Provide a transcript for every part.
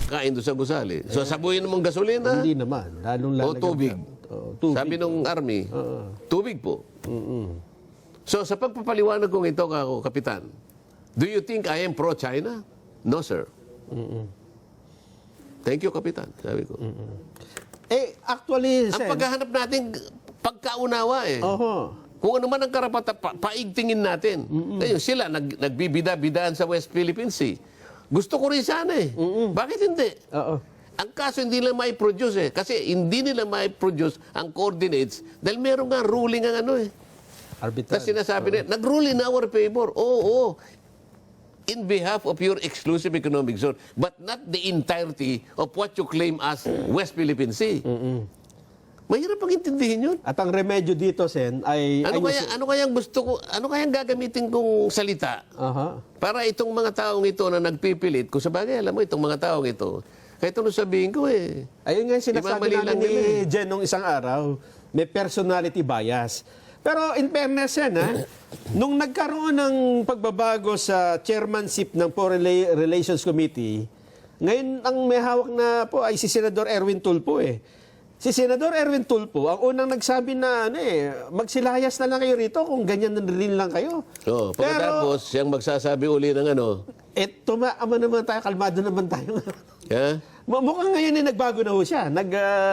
kain doon sa gusali. So sabuhin mong gasolina Hindi naman. Lalong o lalagyan tubig. ka. Tubig. Sabi nung army, tubig po. So sa pagpapaliwanag kong ito, Kapitan, do you think I am pro-China? No, sir. Thank you, Kapitan. Sabi ko. Actually, Ang Sen, paghahanap natin, pagkaunawa eh. Kung ano man ang karapatan, paigtingin natin. Ngayon, sila nagbibida-bidaan sa West Philippine Sea. Gusto ko rin sana eh. Bakit hindi? Ang kaso hindi nila mai-produce eh. Kasi hindi nila mai-produce ang coordinates dahil meron nga ruling ang ano eh. arbitral. Tapos sinasabi nila, nag-rule in our favor. Oo. In behalf of your exclusive economic zone, but not the entirety of what you claim as West Philippine Sea. Mahirap pang intindihin yun. At ang remedyo dito, Sen, ay... Ano kayang gagamitin kong salita para itong mga taong ito na nagpipilit, kung sabagay, alam mo, itong mga taong ito, kahit ano sabihin ko eh. Ayun nga yung sinasabi Imamali namin lang ni nila eh. Jen nung isang araw, may personality bias. Pero in fairness yan, nung nagkaroon ng pagbabago sa chairmanship ng Foreign Relations Committee, ngayon ang may hawak na po ay si Senador Erwin Tulfo eh. Si Senador Erwin Tulfo, ang unang nagsabi na magsilayas na lang kayo rito kung ganyan na rin lang kayo. So, pagkatapos, siyang magsasabi uli ng ano. Tumaama naman tayo, kalmado naman tayo. Yeah? Mukhang ngayon nagbago na ho siya.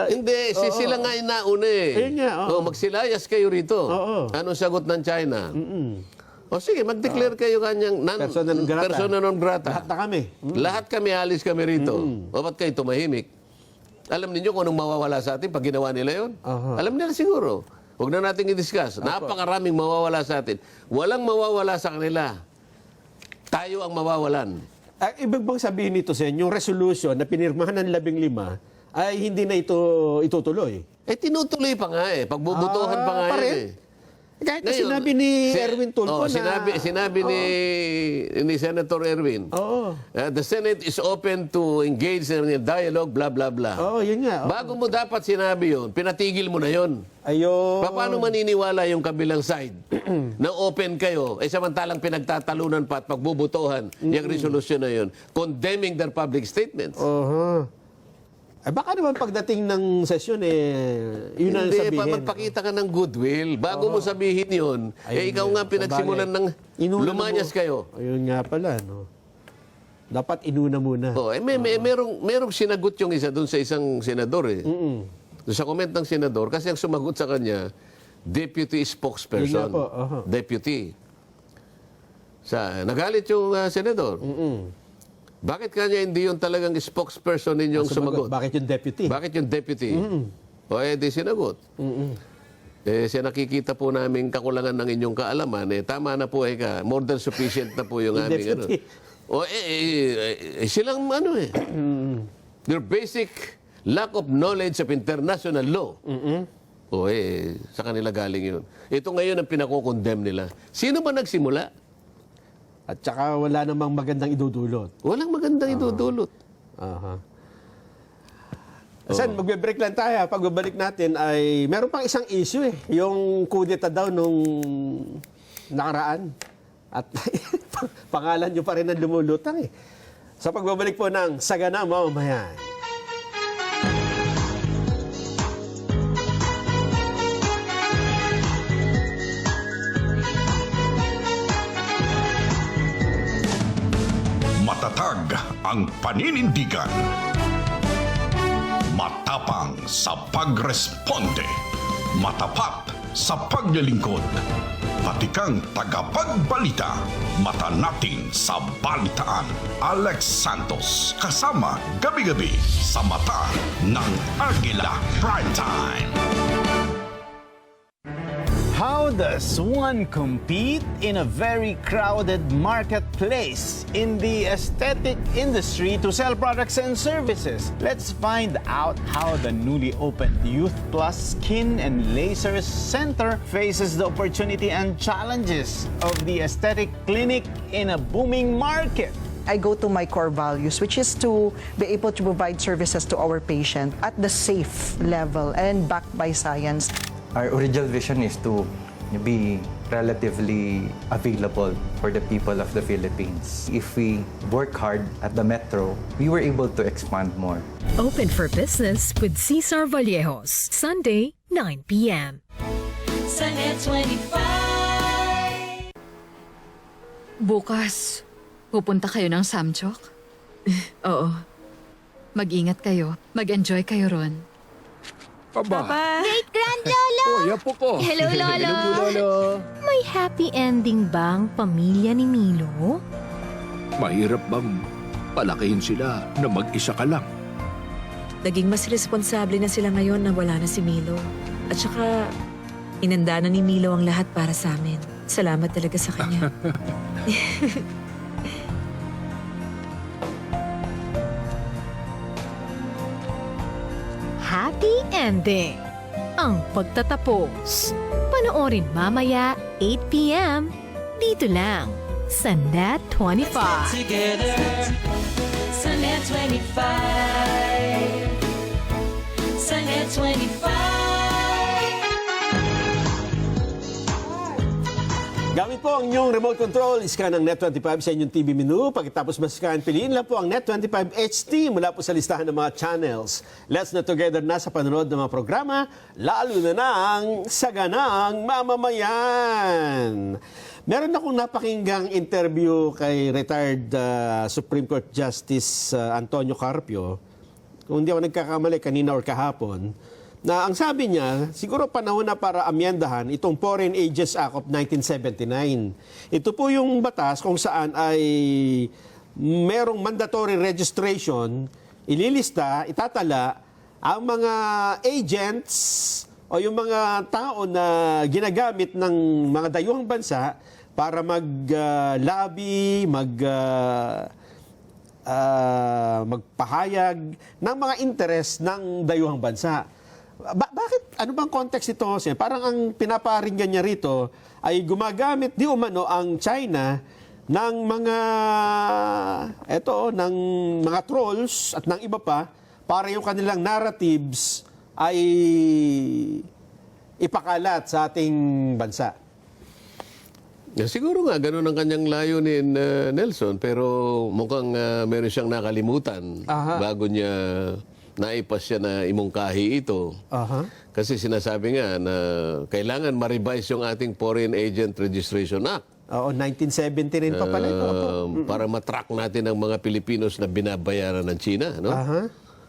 Hindi, sila nga yung nauna eh. Ayun nga, magsilayas kayo rito. Anong sagot ng China? O sige, mag-declare kayo kanyang persona non grata. Lahat na kami. Lahat kami, alis kami rito. O ba't kayo tumahimik? Alam niyo kung anong mawawala sa atin pag ginawa nila yun? Alam nila siguro. Huwag na natin i-discuss. Napakaraming mawawala sa atin. Walang mawawala sa kanila. Tayo ang mawawalan. Ibig bang sabihin nito, Sen, yung resolution na pinirmahan ng 15 ay hindi na ito itutuloy? Tinutuloy pa nga eh. Pagbubutuhan pa nga yan eh. Kahit na sinabi ni Erwin Tulfo na... Sinabi ni Senator Erwin, the Senate is open to engage in a dialogue, blah, blah, blah. Yun nga. Bago mo dapat sinabi yun, pinatigil mo na yun. Ayun. Paano maniniwala yung kabilang side na open kayo, samantalang pinagtatalunan pa at pagbubutuhan yung resolution na yun, condemning their public statements? Baka naman pagdating ng sesyon, yun ang Hindi, sabihin. magpakita ka ng goodwill. Bago mo sabihin yun, ikaw nga pinagsimulan ng lumanyas kayo. Ayun nga pala, no? Dapat inuna muna. Merong sinagot yung isa doon sa isang senador eh. Doon sa comment ng senador, kasi ang sumagot sa kanya, deputy spokesperson. Deputy. Nagalit yung senador. Bakit kanya hindi yung talagang spokesperson ninyong sumagot? Bakit yung deputy? Bakit yung deputy? Di sinagot. Siya nakikita po namin kakulangan ng inyong kaalaman, tama na po more than sufficient na po yung aming ano. Silang their basic lack of knowledge of international law. Sa kanila galing yun. Ito ngayon ang pinako-condemn nila. Sino ba nagsimula? At saka wala namang magandang idudulot. Walang magandang idudulot. Sen, magbe-break lang tayo. Pagbabalik natin ay meron pang isang issue yung kudeta daw nung nakaraan. At pangalan nyo pa rin ang lumulutang Sa pagbabalik po ng Sagana Mamamayan. Matatag ang paninindigan. Matapang sa pagresponde. Matapat sa paglilingkod. Patikang tagapagbalita. Mata natin sa balitaan. Alex Santos kasama gabi-gabi sa Mata ng Agila Primetime. How does one compete in a very crowded marketplace in the aesthetic industry to sell products and services? Let's find out how the newly opened Youth Plus Skin and Laser Center faces the opportunity and challenges of the aesthetic clinic in a booming market. I go to my core values, which is to be able to provide services to our patient at the safe level and backed by science. Our original vision is to be relatively available for the people of the Philippines. If we work hard at the metro, we were able to expand more. Open for Business with Cesar Vallejos, Sunday, 9 p.m. Sunday 25. Bukas, pupunta kayo ng Samchok? Oo. Mag-ingat kayo. Mag-enjoy kayo ron. Great Grand Lolo! Hello, Lolo! May happy ending bang pamilya ni Milo? Mahirap bang palakihin sila na mag-isa ka lang? Naging mas responsable na sila ngayon na wala na si Milo. At saka, inanda na ni Milo ang lahat para sa amin. Salamat talaga sa kanya. Happy ending! Ang pagtatapos. Panoorin mamaya, 8 p.m. Dito lang sa Net 25. Together, sa Net 25. Sa Net 25. Gamit po ang inyong remote control, iskan ang Net25 sa inyong TV menu. Pagkatapos maskan, piliin lang po ang Net25 HT mula po sa listahan ng mga channels. Let's Net Together na sa panonood ng mga programa, lalo na ng Saganang Mamamayan. Meron akong napakinggang interview kay retired Supreme Court Justice Antonio Carpio. Kung hindi ako nagkakamali, kanina or kahapon, na ang sabi niya, siguro panahon na para amyendahan itong Foreign Agents Act of 1979. Ito po yung batas kung saan ay merong mandatory registration, ililista, itatala ang mga agents o yung mga tao na ginagamit ng mga dayuhang bansa para magpahayag ng mga interes ng dayuhang bansa. Bakit? Ano bang context ito? Parang ang pinaparinggan niya rito ay gumagamit di umano ang China ng mga trolls at ng iba pa para yung kanilang narratives ay ipakalat sa ating bansa. Siguro nga, ganun ang kanyang layunin, Nelson, pero mukhang meron siyang nakalimutan bago niya naipas siya na imungkahi ito. Kasi sinasabi nga na kailangan ma-revise yung ating Foreign Agent Registration Act. Oo, 1970 rin pa pala ito. Para matrack natin ang mga Pilipinos na binabayaran ng China. No?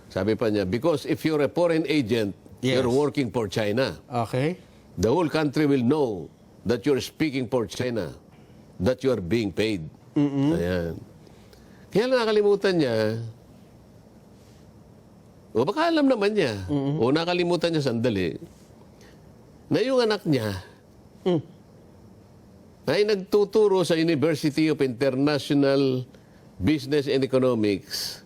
Sabi pa niya, because if you're a foreign agent, you're working for China. Okay. The whole country will know that you're speaking for China, that you're being paid. Ayan. Kaya nakalimutan niya, o baka alam naman niya, o nakalimutan niya sandali, na yung anak niya ay nagtuturo sa University of International Business and Economics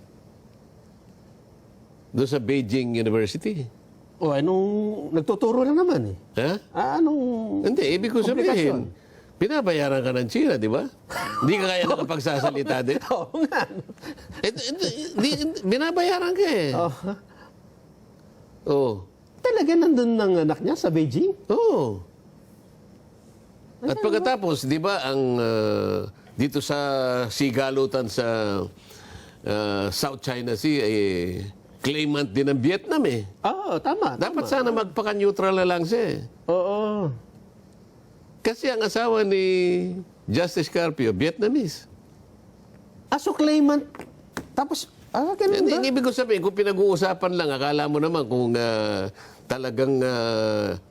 doon sa Beijing University. O, anong nagtuturo lang naman eh. Ha? Anong Hindi, ibig ko sabihin, binabayaran ka ng China, di ba? Hindi ka kaya nakapagsasalita din. Oo nga. Binabayaran ka eh. Oh. Talaga nandun ng anak niya sa Beijing? Oo. At pagkatapos, di ba, ang dito sa sigalutan sa South China Sea, claimant din ng Vietnam eh. Oo, tama. Dapat sana magpaka-neutral na lang siya eh. Oo. Kasi ang asawa ni Justice Carpio, Vietnamese. So claimant, tapos, ganun ba? Ibig ko sabihin, kung pinag-uusapan lang, akala mo naman kung talagang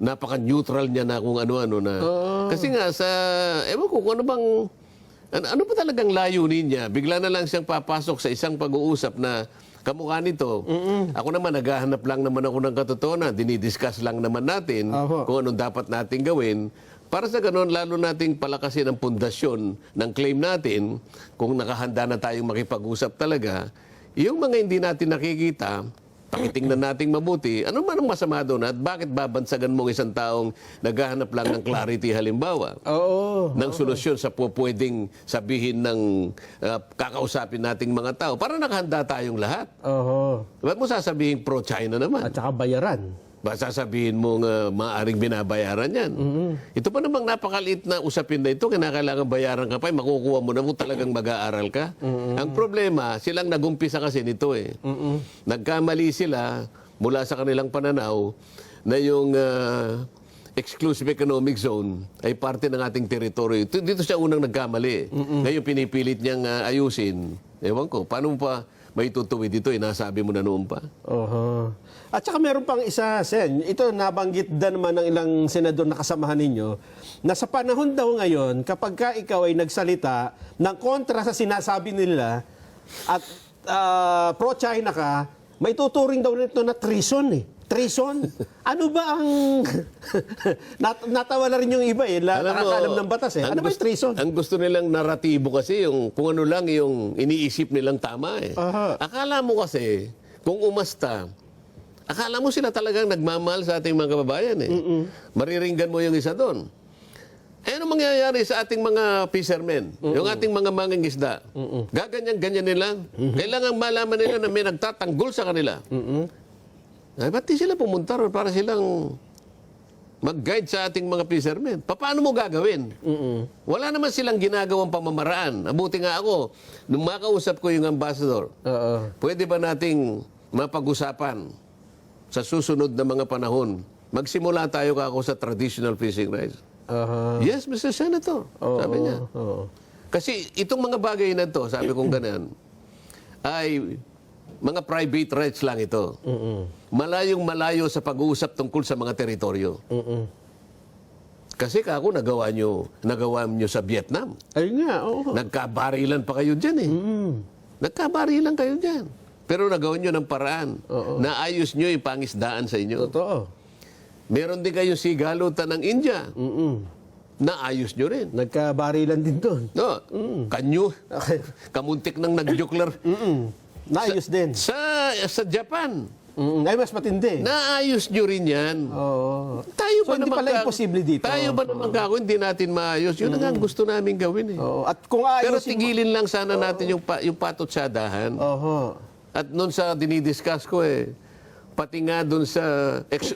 napaka-neutral niya na kung ano-ano na. Kasi nga, ewan ko kung ano bang, ano pa talagang layunin niya? Bigla na lang siyang papasok sa isang pag-uusap na kamukha nito. Ako naman, naghahanap lang naman ako ng katotohanan. Dinidiscuss lang naman natin kung anong dapat natin gawin. Para sa ganoon, lalo nating palakasin ang pundasyon ng claim natin, kung nakahanda na tayong makipag-usap talaga, yung mga hindi natin nakikita, pakitingnan nating mabuti, ano man ang masama doon at bakit babansagan mong isang taong naghahanap lang ng clarity halimbawa? Ng solusyon sa pwedeng sabihin ng kakausapin nating mga tao para nakahanda tayong lahat. Ba't mo sasabihin pro-China naman? At saka bayaran. Sasabihin mo nga maaaring binabayaran yan. Ito pa namang napakaliit na usapin na ito, kinakailangan bayaran ka pa, makukuha mo na kung talagang mag-aaral ka. Ang problema, silang nagumpisa kasi nito eh. Nagkamali sila mula sa kanilang pananaw na yung exclusive economic zone ay parte ng ating teritoryo. Dito siya unang nagkamali. Ngayon pinipilit niyang ayusin. Ewan ko, paano mo pa may tutuwid dito? Nasabi mo na noon pa. At saka meron pang isa, Sen. Ito nabanggit din naman ng ilang senador na kasamahan ninyo, na sa panahon daw ngayon, kapag ka ikaw ay nagsalita ng kontra sa sinasabi nila at pro-China ka, may tuturing daw nito na treason eh. Treason? Ano ba ang... Natawa na rin yung iba eh. Nakakaalam ng batas eh. Ano ba yung treason? Ang gusto nilang naratibo kasi, yung, kung ano lang yung iniisip nilang tama eh. Akala mo kasi, kung umasta, akala mo sila talagang nagmamahal sa ating mga kababayan eh. Mariringgan mo yung isa doon. Eh, ano mangyayari sa ating mga fishermen? Yung ating mga mangingisda? Gaganyan-ganyan nila. Kailangan malaman nila na may nagtatanggol sa kanila. Ay, ba't di sila pumunta ron para silang mag-guide sa ating mga fishermen? Paano mo gagawin? Wala naman silang ginagawang pamamaraan. Abuti nga ako, nung makausap ko yung ambassador, pwede ba nating mapag-usapan sa susunod na mga panahon? Magsimula tayo ako sa traditional fishing rights. Yes, Mr. Senator, sabi niya. Kasi itong mga bagay na to, sabi kong ganyan, ay mga private rights lang ito. Malayong malayo sa pag-uusap tungkol sa mga teritoryo. Kasi kako nagawa nyo sa Vietnam. Ayun nga, oo. Nagkabarilan pa kayo dyan eh. Nagkabarilan kayo dyan. Pero nagawa nyo ng paraan. Naayos nyo yung pangisdaan sa inyo. Totoo. Meron din kayong sigalutan ng India. Naayos nyo rin. Nagkabarilan din doon. No, kanyo. Kamuntik ng nagjukler. Naayos din. Sa Japan. Ay, mas matindi. Naayos nyo rin yan. Tayo So, ba hindi naman pala imposible dito. Tayo ba naman kako, hindi natin maayos? Yun ang gusto namin gawin eh. At kung Pero aayusin tigilin lang sana natin yung patotsadahan. At noon sa dinidiscuss ko eh, pati nga doon sa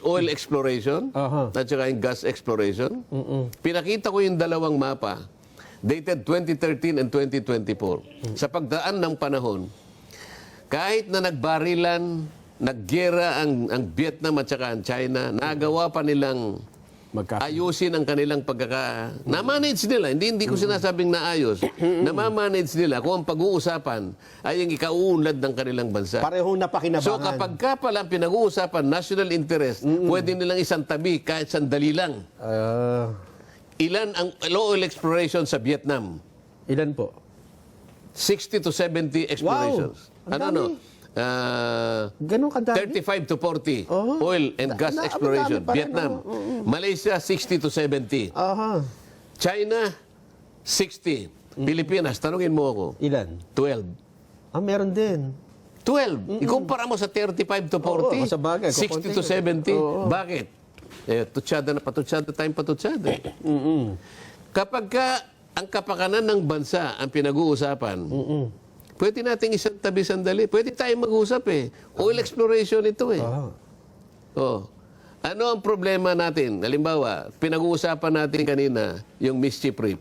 oil exploration at saka yung gas exploration, pinakita ko yung dalawang mapa, dated 2013 and 2024. Sa pagdaan ng panahon, kahit na nagbarilan, naggera ang Vietnam at saka ang China, nagawa pa nilang ayusin ang kanilang na-manage nila. Hindi ko sinasabing naayos. Na-manage nila kung ang pag-uusapan ay yung ikauunlad ng kanilang bansa. Parehong napakinabangan. So kapag ka pala pinag-uusapan, national interest, pwede nilang isang tabi kahit sandali lang. Ilan ang oil exploration sa Vietnam? Ilan po? 60 to 70 explorations. Wow, ang dami. Ganun kadami? 35 to 40 oil and gas exploration. Vietnam. Malaysia, 60 to 70. China, 60. Pilipinas, tanungin mo ako. Ilan? 12. Meron din. 12. Ikumpara mo sa 35 to 40, sa bagay, 60 to 70. Bakit? Patutsada tayong patutsada. Kapag ang kapakanan ng bansa ang pinag-uusapan, pwede nating isang tabi sandali. Pwede tayong mag-usap eh. Oil exploration ito eh. Ano ang problema natin? Halimbawa, pinag-uusapan natin kanina yung Mischief Reef.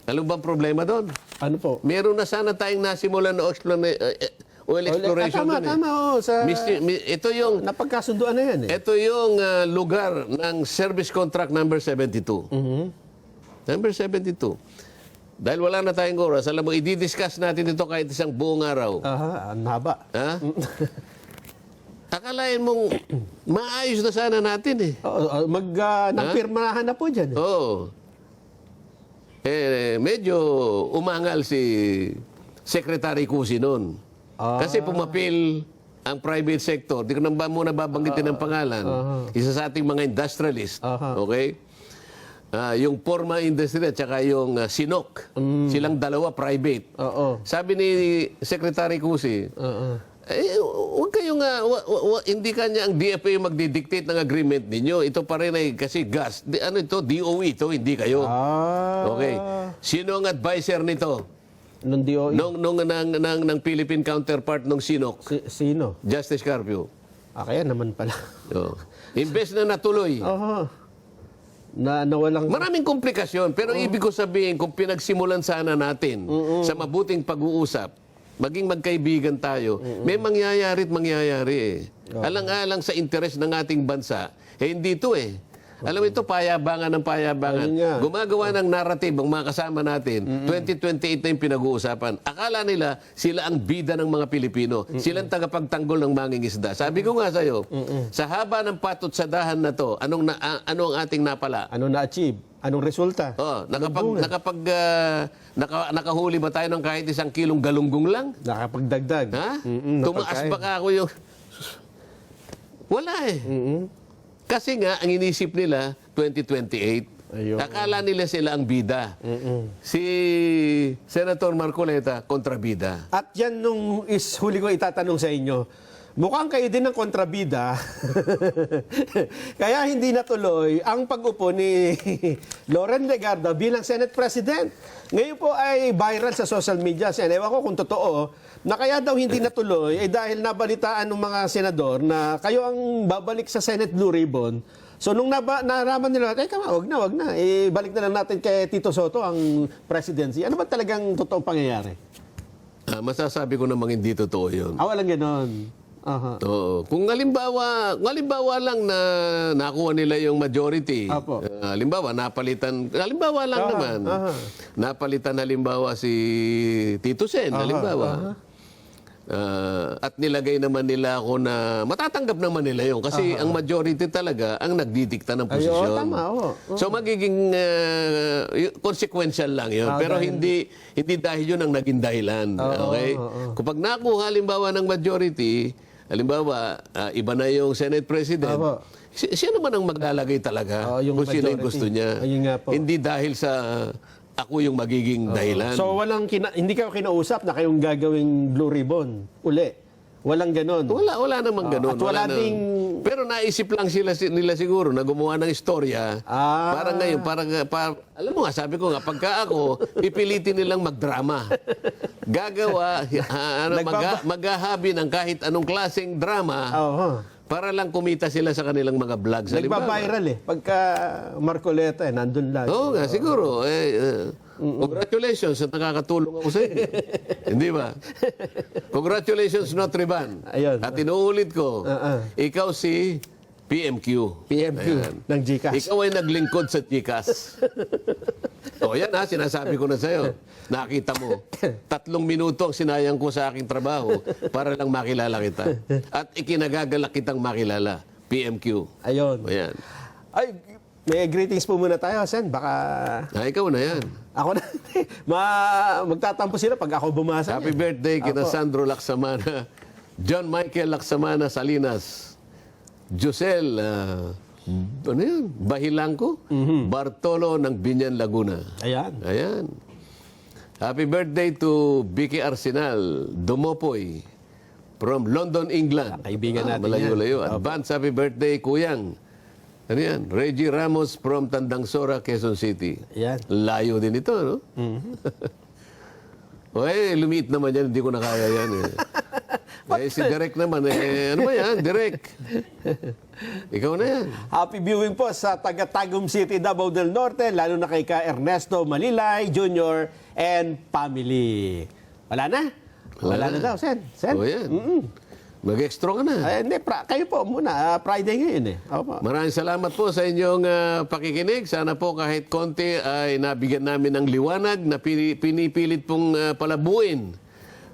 Ano bang problema doon? Ano po? Meron na sana tayong nasimulan na oil exploration doon eh. Tama. Ito yung... Napagkasunduan na yan eh. Ito yung lugar ng Service Contract number 72. Number 72. Dahil wala na tayong oras, alam mo, i-discuss natin ito kahit isang buong araw. Ang haba. Ha? Akalain mong maayos na sana natin eh. Nagpirmahan na po dyan eh. Oo. Medyo umangal si Secretary Cusi noon. Kasi pumapil ang private sector. Di ko nang muna babanggitin ang pangalan. Isa sa ating mga industrialist. Okay? Yung Porma Industry at saka yung Sinok. Silang dalawa private. Sabi ni Secretary Cusi, huwag kayong, hindi kanya ang DFA yung magdidictate ng agreement ninyo. Ito pa rin ay kasi gas. Ano ito? DOE ito, hindi kayo. Okay. Sino ang advisor nito? Nung DOE? Ng Philippine counterpart ng Sinok. Sino? Justice Carpio. Kaya naman pala. Oh. Imbes na natuloy. Oo. Na walang... Maraming komplikasyon, pero ibig ko sabihin, kung pinagsimulan sana natin sa mabuting pag-uusap, maging magkaibigan tayo, may mangyayari at mangyayari eh. Alang-alang sa interes ng ating bansa, hindi ito eh. Alam mo ito, payabangan ng payabangan. Gumagawa ng narrative ang mga kasama natin. 2028 na yung pinag-uusapan. Akala nila sila ang bida ng mga Pilipino. Sila ang tagapagtanggol ng mangingisda. Sabi ko nga sa'yo, sa haba ng patot sa dahan na to, ano ang ating napala? Ano na-achieve? Anong resulta? Nakahuli ba tayo ng kahit 1 kilong galunggong lang? Nakapagdagdag. Ha? Tumaas ba ka ako yung... Wala eh. Kasi nga, ang inisip nila, 2028, ayun. Akala nila sila ang bida. Si Senator Marcoleta, kontrabida. At yan nung huli ko itatanong sa inyo, mukhang kayo din ng kontrabida. Kaya hindi natuloy ang pag-upo ni Loren Legarda bilang Senate President. Ngayon po ay viral sa social media. Ewan ko kung totoo, na kaya daw hindi natuloy dahil nabalitaan ng mga senador na kayo ang babalik sa Senate Blue Ribbon. So nung naraman nila, wag na. Balik na lang natin kay Tito Soto ang presidency. Ano ba talagang totoong pangyayari? Masasabi ko namang hindi totoo yun. Walang ganon. Oo. Kung halimbawa lang na nakuha nila yung majority. Halimbawa, halimbawa lang naman. Napalitan halimbawa si Tito Sen, halimbawa. At nilagay naman nila ako na matatanggap naman nila yun kasi ang majority talaga ang nagdidikta ng posisyon. So magiging consequential lang yun. Pero hindi dahil yun ang naging dahilan. Okay? Kapag nakuha halimbawa ng majority, halimbawa iba na yung Senate President, siya naman ang maglalagay talaga kung sino yung gusto niya. Hindi dahil sa ako yung magiging dahilan. So hindi kayo kinausap na kayong gagawing Blue Ribbon uli? Walang ganon? Wala namang ganon. At wala ding... Pero naisip lang nila siguro na gumawa ng istorya. Parang ngayon, alam mo nga, sabi ko nga, pagka ako, pipilitin nilang magdrama. Gagawa, maghahabi ng kahit anong klaseng drama. Para lang kumita sila sa kanilang mga vlogs. Nagpa-viral pagka Marcoleta nandun lang. Oo nga, siguro. Congratulations at nakakatulong ako sa inyo. Hindi ba? Congratulations, Notre Ban. Ayun. At inuulit ko, ikaw si PMQ. Ng GCash. Ikaw ay naglingkod sa GCash. Yan sinasabi ko na sa'yo. Nakita mo, 3 minuto ang sinayang ko sa aking trabaho para lang makilala kita. At ikinagagalak kitang makilala. PMQ. Ayun. Ayan. Ay, may greetings po muna tayo, Sen. Baka... ikaw na yan. Ako na. Magtatampo sila pag ako bumasa. Happy birthday kina Sandro Laksamana, John Michael Laksamana Salinas, Josel, Bahilangco, Bartolo ng Binyan, Laguna. Ayan. Happy birthday to Vicky Arsenal, Dumopoy, from London, England. Kaibigan natin malayo-layo. Advance happy birthday, Kuyang. Ano yan? Reggie Ramos from Tandangsora, Quezon City. Layo din ito, no? Lumiit naman yan. Hindi ko na kaya yan. Si Derek naman. Ano ba yan? Derek. Ikaw na yan. Happy viewing po sa taga-Tagum City, Davao del Norte, lalo na kay Ernesto Malilay Jr. and family. Wala na? Wala na daw, Sen. Yan. Mag-extra ka na. Hindi, kayo po muna. Friday ngayon Maraming salamat po sa inyong pakikinig. Sana po kahit konti ay nabigyan namin ng liwanag na pinipilit pong palabuin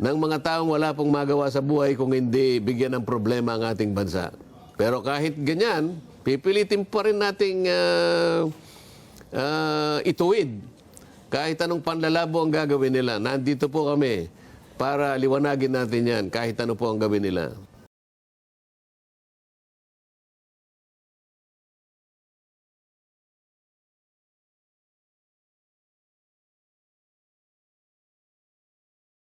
ng mga taong wala pong magawa sa buhay kung hindi bigyan ng problema ang ating bansa. Pero kahit ganyan, pipilitin pa rin nating ituwid. Kahit anong panlalabo ang gagawin nila. Nandito po kami para liwanagin natin yan kahit ano po ang gawin nila.